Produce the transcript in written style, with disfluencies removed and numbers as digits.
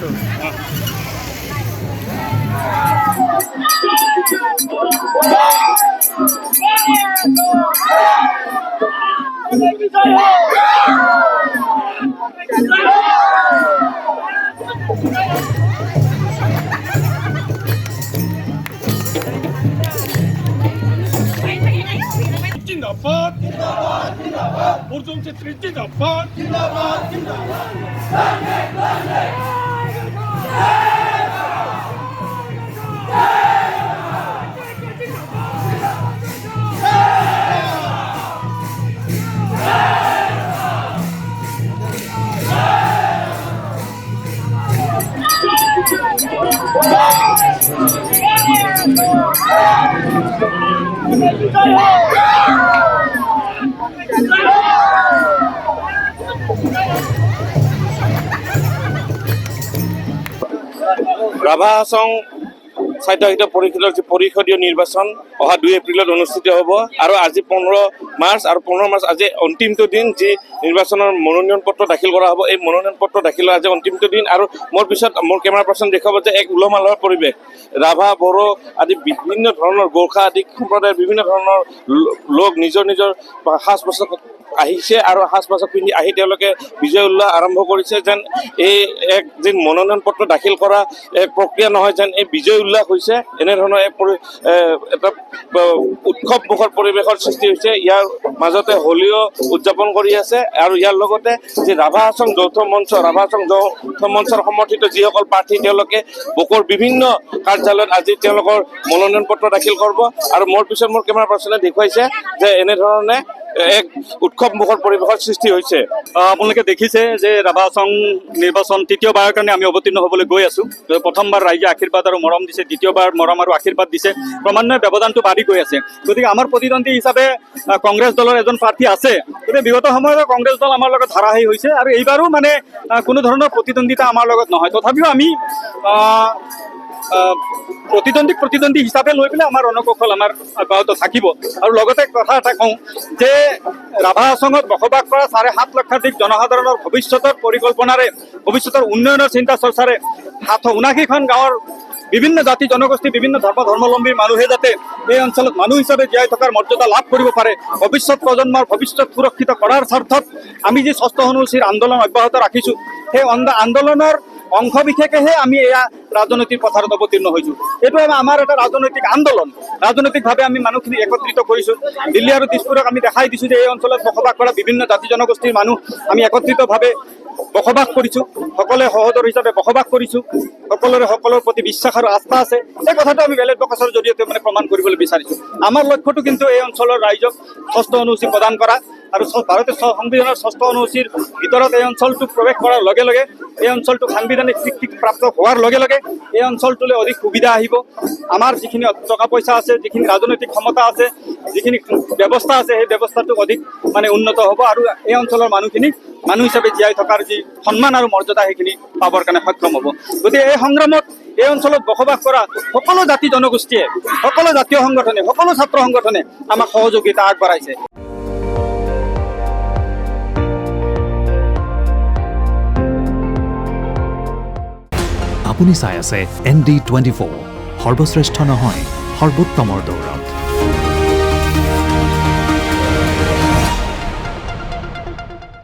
আছো জিন্দাবাদ জিন্দাবাদ জিন্দাবাদ প্ৰথম ক্ষেত্ৰে জিন্দাবাদ জিন্দাবাদ জিন্দাবাদ ৰাভা হাছং স্বায়ত্তশাসিত পৰিষদীয় নিৰ্বাচন অহা 2 এপ্ৰিলত অনুষ্ঠিত হ'ব আৰু আজি 15 মাৰ্চ আৰু 15 মাৰ্চ আজি অন্তিমটো দিন যি নিৰ্বাচনৰ মনোনয়ন পত্ৰ দাখিল কৰা হ'ব। এই মনোনয়ন পত্ৰ দাখিলৰ আজি অন্তিমটো দিন আৰু মোৰ পিছত মোৰ কেমেৰা পাৰ্চন দেখুৱাব যে এক উলহ মালহৰ পৰিৱেশ। ৰাভা বড়ো আদি বিভিন্ন ধৰণৰ গোৰ্খা আদি সম্প্ৰদায়ৰ বিভিন্ন ধৰণৰ লোক নিজৰ নিজৰ সাজ পোছাক আহিছে আৰু সাজ পোছাক পিন্ধি আহি তেওঁলোকে বিজয় উল্লাস আৰম্ভ কৰিছে। যেন এই এক যেন মনোনয়ন পত্ৰ দাখিল কৰা এক প্ৰক্ৰিয়া নহয়, যেন এই বিজয় উল্লাস হৈছে। এনেধৰণৰ এটা উৎসৱমুখৰ পৰিৱেশৰ সৃষ্টি হৈছে। ইয়াৰ মাজতে হোলীও উদযাপন কৰি আছে আৰু ইয়াৰ লগতে যে ৰাভা হাছং যৌথ মঞ্চৰ সমৰ্থিত যিসকল প্ৰাৰ্থী তেওঁলোকে বকৰ বিভিন্ন কাৰ্যালয়ত আজি তেওঁলোকৰ মনোনয়ন পত্ৰ দাখিল কৰিব আৰু মোৰ পিছত মোৰ কেমেৰা পাৰ্চনে দেখুৱাইছে যে এনেধৰণে এক উৎসৱমুখৰ পৰিৱেশৰ সৃষ্টি হৈছে। আপোনালোকে দেখিছে যে ৰাভা হাছং নিৰ্বাচন তৃতীয়বাৰৰ কাৰণে আমি অৱতীৰ্ণ হ'বলৈ গৈ আছোঁ। প্ৰথমবাৰ ৰাইজে আশীৰ্বাদ আৰু মৰম দিছে, দ্বিতীয়বাৰ মৰম আৰু আশীৰ্বাদ দিছে, ক্ৰমান্বয়ে ব্যৱধানটো বাঢ়ি গৈ আছে। গতিকে আমাৰ প্ৰতিদ্বন্দ্বী হিচাপে কংগ্ৰেছ দলৰ এজন প্ৰাৰ্থী আছে। গতিকে বিগত সময়ত কংগ্ৰেছ দল আমাৰ লগত ধাৰাবাহিক হৈছে আৰু এইবাৰো মানে কোনো ধৰণৰ প্ৰতিদ্বন্দ্বিতা আমাৰ লগত নহয়। তথাপিও আমি প্ৰতিদ্বন্দ্বী হিচাপে লৈ পেলাই আমাৰ ৰণকৌশল আমাৰ অব্যাহত থাকিব। আৰু লগতে কথা এটা কওঁ যে ৰাভা হাছঙত বসবাস কৰা 7.5 লক্ষাধিক জনসাধাৰণৰ ভৱিষ্যতৰ পৰিকল্পনাৰে, ভৱিষ্যতৰ উন্নয়নৰ চিন্তা চৰ্চাৰে 779খন গাঁৱৰ বিভিন্ন জাতি জনগোষ্ঠী, বিভিন্ন ধৰ্মাৱলম্বী মানুহে যাতে এই অঞ্চলত মানুহ হিচাপে জীয়াই থকাৰ মৰ্যাদা লাভ কৰিব পাৰে, ভৱিষ্যত প্ৰজন্মৰ ভৱিষ্যত সুৰক্ষিত কৰাৰ স্বাৰ্থত আমি যি ষষ্ঠ অনুসূচীৰ আন্দোলন অব্যাহত ৰাখিছোঁ, সেই আন্দোলনৰ অংশ বিশেষেহে আমি এয়া ৰাজনৈতিক পথাৰত অৱতীৰ্ণ হৈছোঁ। এইটো আমাৰ এটা ৰাজনৈতিক আন্দোলন। ৰাজনৈতিকভাৱে আমি মানুহখিনি একত্ৰিত কৰিছোঁ। দিল্লী আৰু দিছপুৰক আমি দেখাই দিছোঁ যে এই অঞ্চলত বসবাস কৰা বিভিন্ন জাতি জনগোষ্ঠীৰ মানুহ আমি একত্ৰিতভাৱে বসবাস কৰিছোঁ, সকলোৱে সহোদৰ হিচাপে বসবাস কৰিছোঁ, সকলোৰে সকলৰ প্ৰতি বিশ্বাস আৰু আস্থা আছে। এই কথাটো আমি বেলেগ বকছৰ জৰিয়তে প্ৰমাণ কৰিবলৈ বিচাৰিছোঁ। আমাৰ লক্ষ্যটো কিন্তু এই অঞ্চলৰ ৰাইজক ষষ্ঠ অনুসূচী প্ৰদান কৰা আৰু ভাৰতীয় সংবিধানৰ ষষ্ঠ অনুসূচীৰ ভিতৰত এই অঞ্চলটো প্ৰৱেশ কৰাৰ লগে লগে, এই অঞ্চলটো সাংবিধানিক স্বীকৃতি প্ৰাপ্ত হোৱাৰ লগে লগে এই অঞ্চলটোলৈ অধিক সুবিধা আহিব। আমাৰ যিখিনি টকা পইচা আছে, যিখিনি ৰাজনৈতিক ক্ষমতা আছে, যিখিনি ব্যৱস্থা আছে, সেই ব্যৱস্থাটো অধিক উন্নত হ'ব আৰু এই অঞ্চলৰ মানুহখিনি মানুহ হিচাপে জীয়াই থকাৰ যি সন্মান আৰু মৰ্যাদা সেইখিনি পাবৰ কাৰণে সক্ষম হ'ব। গতিকে এই সংগ্ৰামত এই অঞ্চলত বসবাস কৰা সকলো জাতি জনগোষ্ঠীয়ে, সকলো জাতীয় সংগঠনে, সকলো ছাত্ৰ সংগঠনে আমাক সহযোগিতা আগবঢ়াইছে। আপুনি চাই আছে ND24, সৰ্বশ্ৰেষ্ঠ নহয় সৰ্বোত্তমৰ দৌৰ।